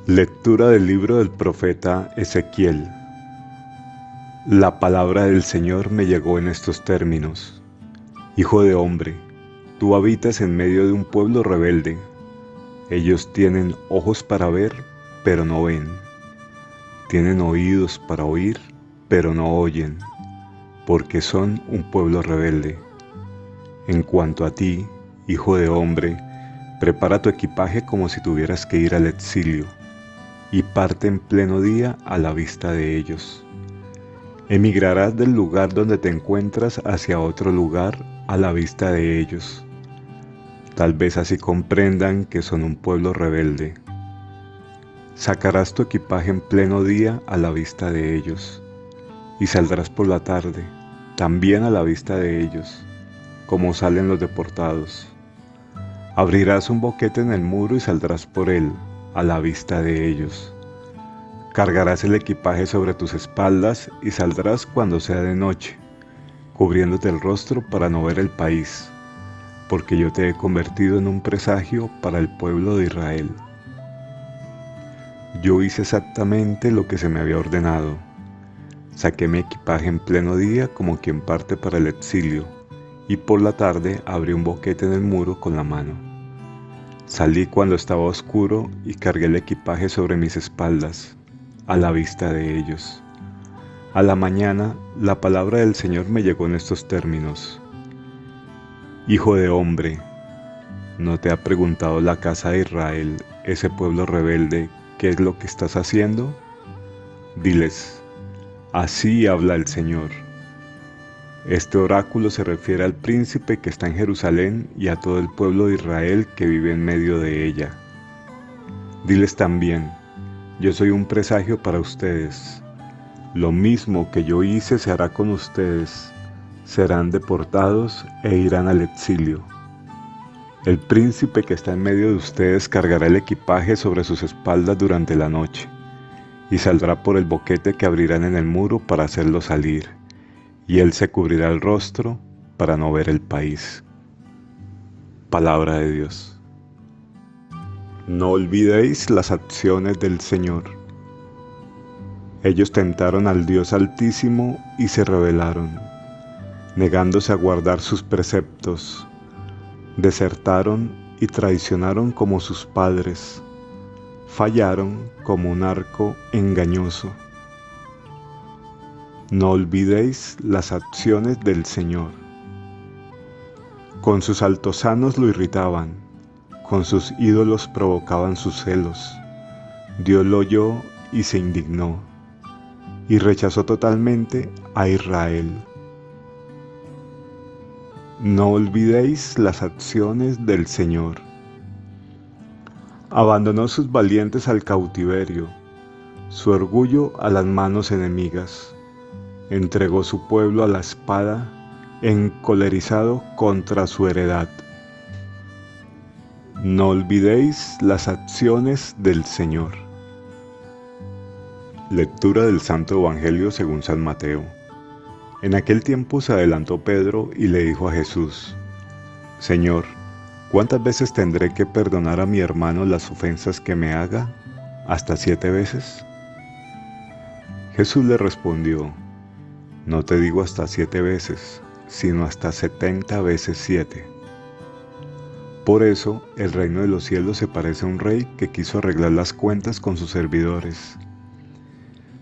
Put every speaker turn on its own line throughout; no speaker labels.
Lectura del libro del profeta Ezequiel. La palabra del Señor me llegó en estos términos. Hijo de hombre, tú habitas en medio de un pueblo rebelde. Ellos tienen ojos para ver, pero no ven. Tienen oídos para oír, pero no oyen, porque son un pueblo rebelde. En cuanto a ti, hijo de hombre, prepara tu equipaje como si tuvieras que ir al exilio, y parte en pleno día a la vista de ellos. Emigrarás del lugar donde te encuentras hacia otro lugar a la vista de ellos. Tal vez así comprendan que son un pueblo rebelde. Sacarás tu equipaje en pleno día a la vista de ellos, y saldrás por la tarde, también a la vista de ellos, como salen los deportados. Abrirás un boquete en el muro y saldrás por él, a la vista de ellos. Cargarás el equipaje sobre tus espaldas y saldrás cuando sea de noche, cubriéndote el rostro para no ver el país, porque yo te he convertido en un presagio para el pueblo de Israel. Yo hice exactamente lo que se me había ordenado. Saqué mi equipaje en pleno día como quien parte para el exilio, y por la tarde abrí un boquete en el muro con la mano. Salí cuando estaba oscuro y cargué el equipaje sobre mis espaldas, a la vista de ellos. A la mañana, la palabra del Señor me llegó en estos términos. Hijo de hombre, ¿no te ha preguntado la casa de Israel, ese pueblo rebelde, qué es lo que estás haciendo? Diles, así habla el Señor. Este oráculo se refiere al príncipe que está en Jerusalén y a todo el pueblo de Israel que vive en medio de ella. Diles también, yo soy un presagio para ustedes. Lo mismo que yo hice se hará con ustedes. Serán deportados e irán al exilio. El príncipe que está en medio de ustedes cargará el equipaje sobre sus espaldas durante la noche, y saldrá por el boquete que abrirán en el muro para hacerlo salir, y él se cubrirá el rostro para no ver el país. Palabra de Dios. No olvidéis las acciones del Señor. Ellos tentaron al Dios Altísimo y se rebelaron, negándose a guardar sus preceptos. Desertaron y traicionaron como sus padres. Fallaron como un arco engañoso. No olvidéis las acciones del Señor. Con sus altosanos lo irritaban, con sus ídolos provocaban sus celos. Dios lo oyó y se indignó, y rechazó totalmente a Israel. No olvidéis las acciones del Señor. Abandonó sus valientes al cautiverio, su orgullo a las manos enemigas. Entregó su pueblo a la espada, encolerizado contra su heredad. No olvidéis las acciones del Señor. Lectura del Santo Evangelio según San Mateo. En aquel tiempo se adelantó Pedro y le dijo a Jesús: Señor, ¿cuántas veces tendré que perdonar a mi hermano las ofensas que me haga? ¿Hasta 7 veces? Jesús le respondió: No te digo hasta 7 veces, sino hasta 70 veces 7. Por eso, el reino de los cielos se parece a un rey que quiso arreglar las cuentas con sus servidores.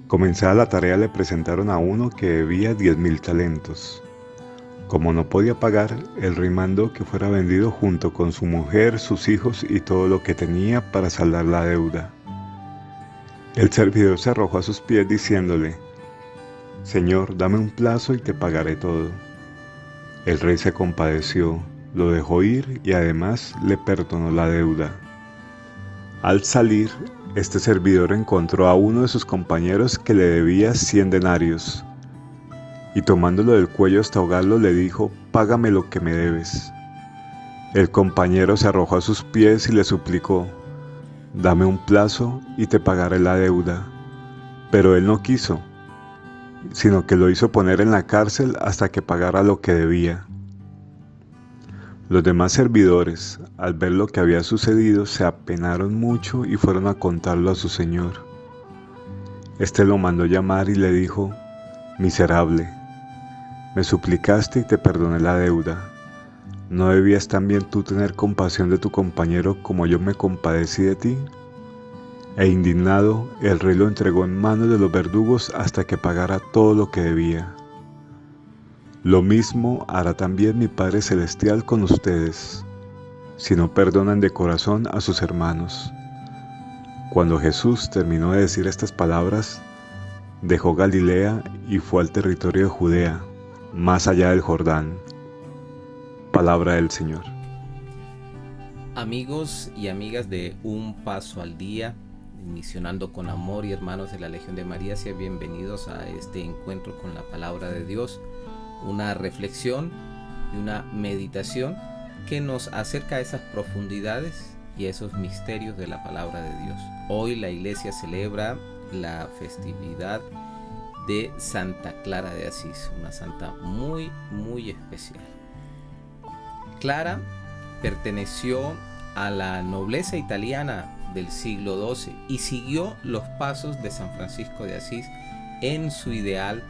Comenzada la tarea, le presentaron a uno que debía 10,000 talentos. Como no podía pagar, el rey mandó que fuera vendido junto con su mujer, sus hijos y todo lo que tenía para saldar la deuda. El servidor se arrojó a sus pies diciéndole: Señor, dame un plazo y te pagaré todo. El rey se compadeció, lo dejó ir y además le perdonó la deuda. Al salir, este servidor encontró a uno de sus compañeros que le debía 100 denarios, y tomándolo del cuello hasta ahogarlo le dijo: Págame lo que me debes. El compañero se arrojó a sus pies y le suplicó: Dame un plazo y te pagaré la deuda. Pero él no quiso, sino que lo hizo poner en la cárcel hasta que pagara lo que debía. Los demás servidores, al ver lo que había sucedido, se apenaron mucho y fueron a contarlo a su señor. Este lo mandó llamar y le dijo: «Miserable, me suplicaste y te perdoné la deuda. ¿No debías también tú tener compasión de tu compañero como yo me compadecí de ti?». E indignado, el rey lo entregó en manos de los verdugos hasta que pagara todo lo que debía. Lo mismo hará también mi Padre Celestial con ustedes, si no perdonan de corazón a sus hermanos. Cuando Jesús terminó de decir estas palabras, dejó Galilea y fue al territorio de Judea, más allá del Jordán. Palabra del Señor.
Amigos y amigas de Un Paso al Día, misionando con amor y hermanos de la Legión de María, sean bienvenidos a este encuentro con la Palabra de Dios, una reflexión y una meditación que nos acerca a esas profundidades y a esos misterios de la Palabra de Dios. Hoy la Iglesia celebra la festividad de Santa Clara de Asís, una santa muy, muy especial. Clara perteneció a la nobleza italiana del siglo XII y siguió los pasos de San Francisco de Asís en su ideal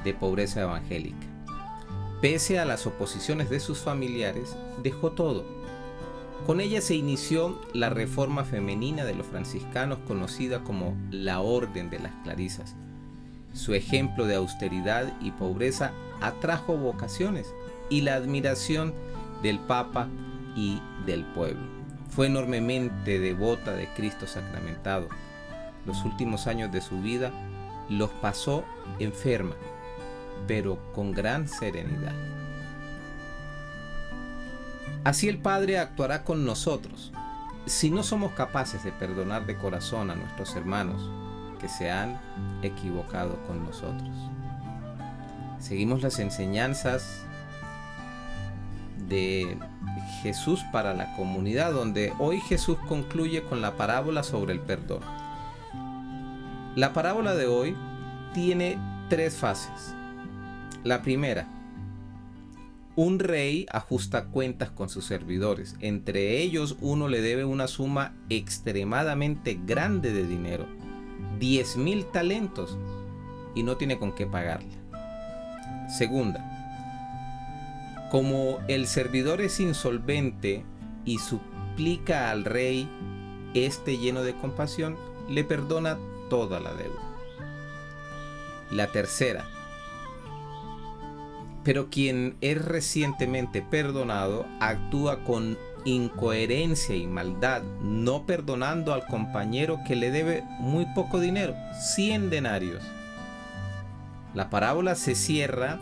de pobreza evangélica. Pese a las oposiciones de sus familiares, dejó todo. Con ella se inició la reforma femenina de los franciscanos, conocida como la Orden de las Clarisas. Su ejemplo de austeridad y pobreza atrajo vocaciones y la admiración del Papa y del pueblo. Fue enormemente devota de Cristo sacramentado. Los últimos años de su vida los pasó enferma, pero con gran serenidad. Así el Padre actuará con nosotros si no somos capaces de perdonar de corazón a nuestros hermanos que se han equivocado con nosotros. Seguimos las enseñanzas de Jesús para la comunidad, donde hoy Jesús concluye con la parábola sobre el perdón. La parábola de hoy tiene 3 fases. La primera: un rey ajusta cuentas con sus servidores. Entre ellos, uno le debe una suma extremadamente grande de dinero, 10,000 talentos, y no tiene con qué pagarla. Segunda: como el servidor es insolvente y suplica al rey, este, lleno de compasión, le perdona toda la deuda. La tercera: pero quien es recientemente perdonado actúa con incoherencia y maldad, no perdonando al compañero que le debe muy poco dinero, 100 denarios. La parábola se cierra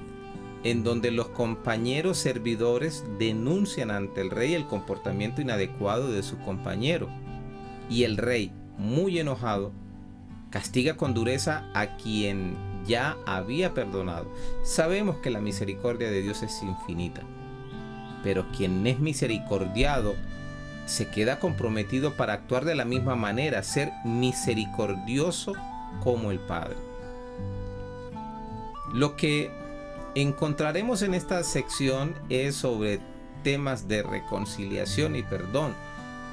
en donde los compañeros servidores denuncian ante el rey el comportamiento inadecuado de su compañero, y el rey, muy enojado, castiga con dureza a quien ya había perdonado. Sabemos que la misericordia de Dios es infinita, pero quien es misericordiado se queda comprometido para actuar de la misma manera, ser misericordioso como el Padre. Lo que encontraremos en esta sección es sobre temas de reconciliación y perdón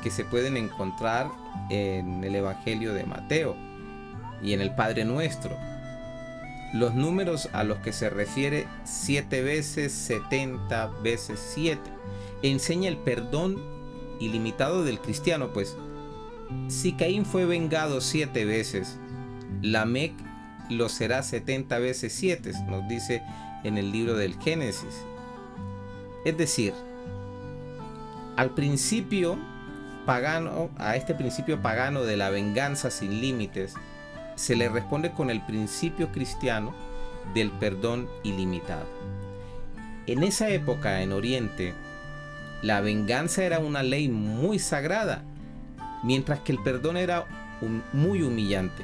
que se pueden encontrar en el Evangelio de Mateo y en el Padre Nuestro. Los números a los que se refiere 7 veces, 70 veces 7, enseña el perdón ilimitado del cristiano, pues si Caín fue vengado 7 veces, Lamec lo será 70 veces 7, nos dice en el libro del Génesis. Es decir, al principio pagano, a este principio pagano de la venganza sin límites, se le responde con el principio cristiano del perdón ilimitado. En esa época, en Oriente, la venganza era una ley muy sagrada, mientras que el perdón era muy humillante.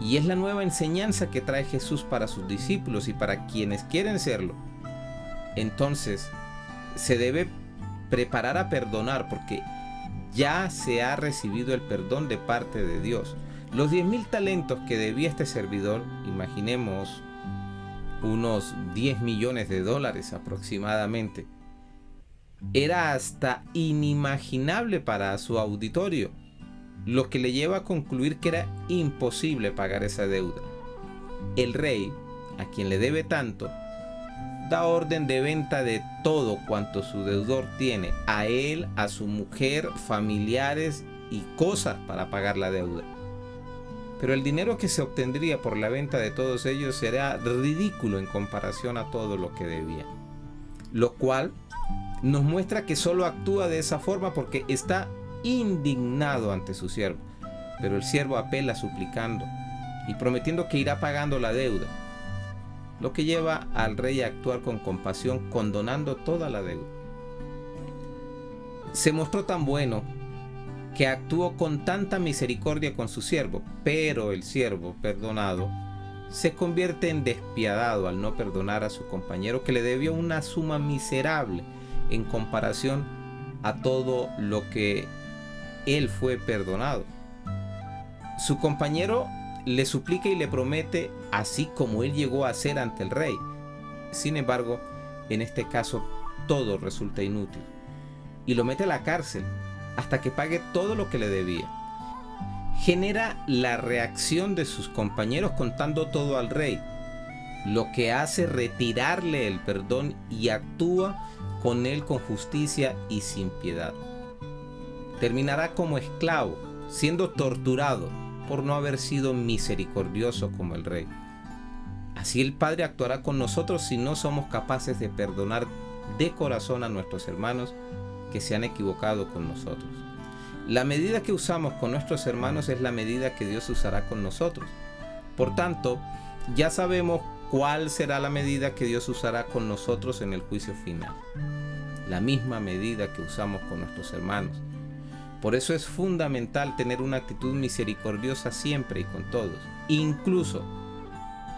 Y es la nueva enseñanza que trae Jesús para sus discípulos y para quienes quieren serlo. Entonces, se debe preparar a perdonar porque ya se ha recibido el perdón de parte de Dios. Los 10,000 talentos que debía este servidor, imaginemos unos 10 millones de dólares aproximadamente, era hasta inimaginable para su auditorio, lo que le lleva a concluir que era imposible pagar esa deuda. El rey, a quien le debe tanto, da orden de venta de todo cuanto su deudor tiene, a él, a su mujer, familiares y cosas para pagar la deuda. Pero el dinero que se obtendría por la venta de todos ellos será ridículo en comparación a todo lo que debía. Lo cual nos muestra que solo actúa de esa forma porque está indignado ante su siervo. Pero el siervo apela suplicando y prometiendo que irá pagando la deuda, lo que lleva al rey a actuar con compasión, condonando toda la deuda. Se mostró tan bueno que actuó con tanta misericordia con su siervo, pero el siervo perdonado se convierte en despiadado al no perdonar a su compañero, que le debió una suma miserable en comparación a todo lo que él fue perdonado. Su compañero le suplica y le promete, así como él llegó a hacer ante el rey. Sin embargo, en este caso todo resulta inútil y lo mete a la cárcel hasta que pague todo lo que le debía. Genera la reacción de sus compañeros contando todo al rey, lo que hace retirarle el perdón y actúa con él con justicia y sin piedad. Terminará como esclavo, siendo torturado por no haber sido misericordioso como el rey. Así el Padre actuará con nosotros si no somos capaces de perdonar de corazón a nuestros hermanos que se han equivocado con nosotros. La medida que usamos con nuestros hermanos es la medida que Dios usará con nosotros. Por tanto, ya sabemos cuál será la medida que Dios usará con nosotros en el juicio final. La misma medida que usamos con nuestros hermanos. Por eso es fundamental tener una actitud misericordiosa siempre y con todos, incluso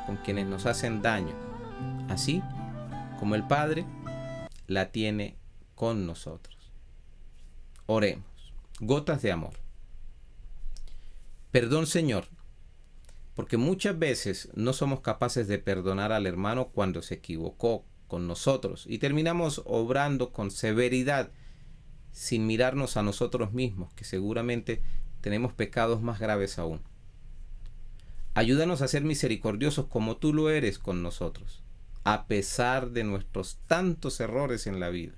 con quienes nos hacen daño, así como el Padre la tiene con nosotros. Oremos. Gotas de amor. Perdón, Señor, porque muchas veces no somos capaces de perdonar al hermano cuando se equivocó con nosotros y terminamos obrando con severidad sin mirarnos a nosotros mismos, que seguramente tenemos pecados más graves aún. Ayúdanos a ser misericordiosos como tú lo eres con nosotros, a pesar de nuestros tantos errores en la vida.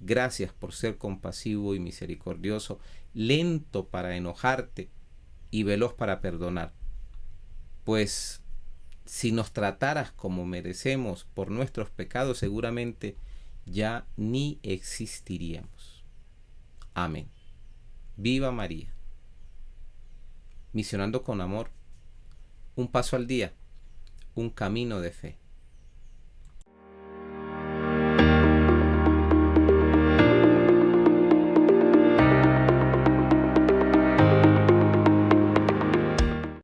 Gracias por ser compasivo y misericordioso, lento para enojarte y veloz para perdonar. Pues si nos trataras como merecemos por nuestros pecados, seguramente ya ni existiríamos. Amén. Viva María. Misionando con amor. Un paso al día. Un camino de fe.